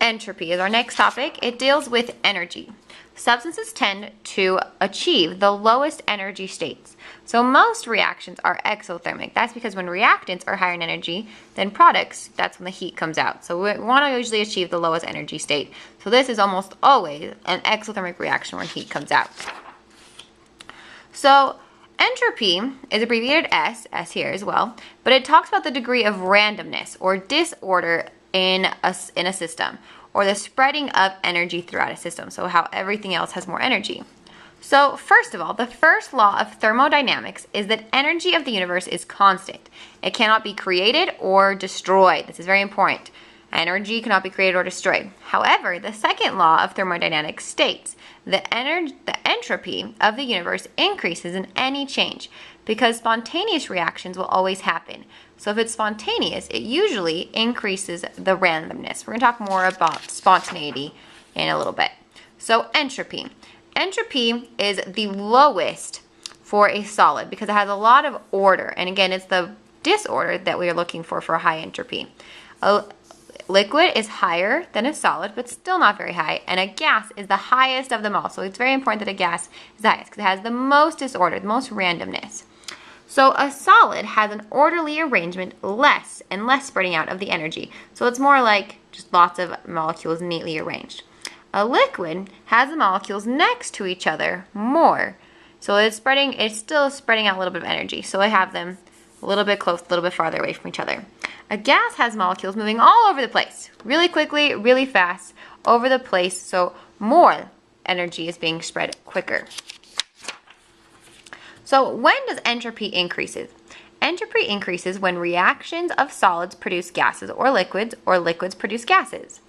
Entropy is our next topic. It deals with energy. Substances tend to achieve the lowest energy states. So most reactions are exothermic. That's because when reactants are higher in energy than products, that's when the heat comes out. So we want to usually achieve the lowest energy state. So this is almost always an exothermic reaction when heat comes out. So entropy is abbreviated S here as well, but it talks about the degree of randomness or disorder in a system, or the spreading of energy throughout a system, so how everything else has more energy. So first of all, the first law of thermodynamics is that energy of the universe is constant. It cannot be created or destroyed. This is very important. Energy cannot be created or destroyed. However, the second law of thermodynamics states that the entropy of the universe increases in any change because spontaneous reactions will always happen. So if it's spontaneous, it usually increases the randomness. We're going to talk more about spontaneity in a little bit. So entropy. Entropy is the lowest for a solid because it has a lot of order. And again, it's the disorder that we are looking for a high entropy. A liquid is higher than a solid, but still not very high. And a gas is the highest of them all. So it's very important that a gas is the highest because it has the most disorder, the most randomness. So a solid has an orderly arrangement, less and less spreading out of the energy. So it's more like just lots of molecules neatly arranged. A liquid has the molecules next to each other more. So it's still spreading out a little bit of energy. So I have them a little bit close, a little bit farther away from each other. A gas has molecules moving all over the place, really quickly, really fast, over the place. So more energy is being spread quicker. So when does entropy increase? Entropy increases when reactions of solids produce gases or liquids produce gases.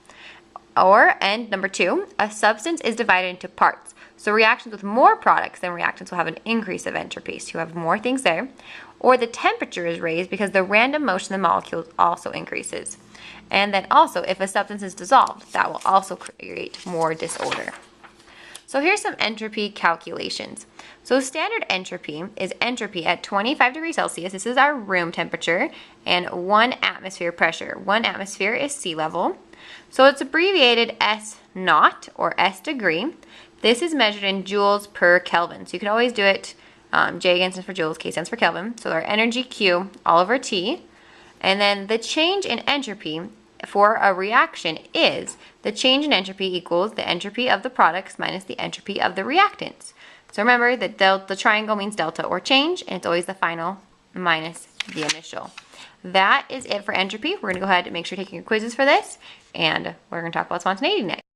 And number two, a substance is divided into parts. So reactions with more products than reactants will have an increase of entropy. So you have more things there. Or the temperature is raised because the random motion of the molecules also increases. And then also, if a substance is dissolved, that will also create more disorder. So here's some entropy calculations. So standard entropy is entropy at 25 degrees Celsius. This is our room temperature and 1 atmosphere pressure. 1 atmosphere is sea level. So it's abbreviated S naught or S degree. This is measured in joules per Kelvin. So you can always do it, J again stands for joules, K stands for Kelvin. So our energy Q all over T. And then the change in entropy for a reaction is the change in entropy equals the entropy of the products minus the entropy of the reactants. So remember that the triangle means delta or change, and it's always the final minus the initial. That is it for entropy. We're going to go ahead and make sure you're taking your quizzes for this, and we're going to talk about spontaneity next.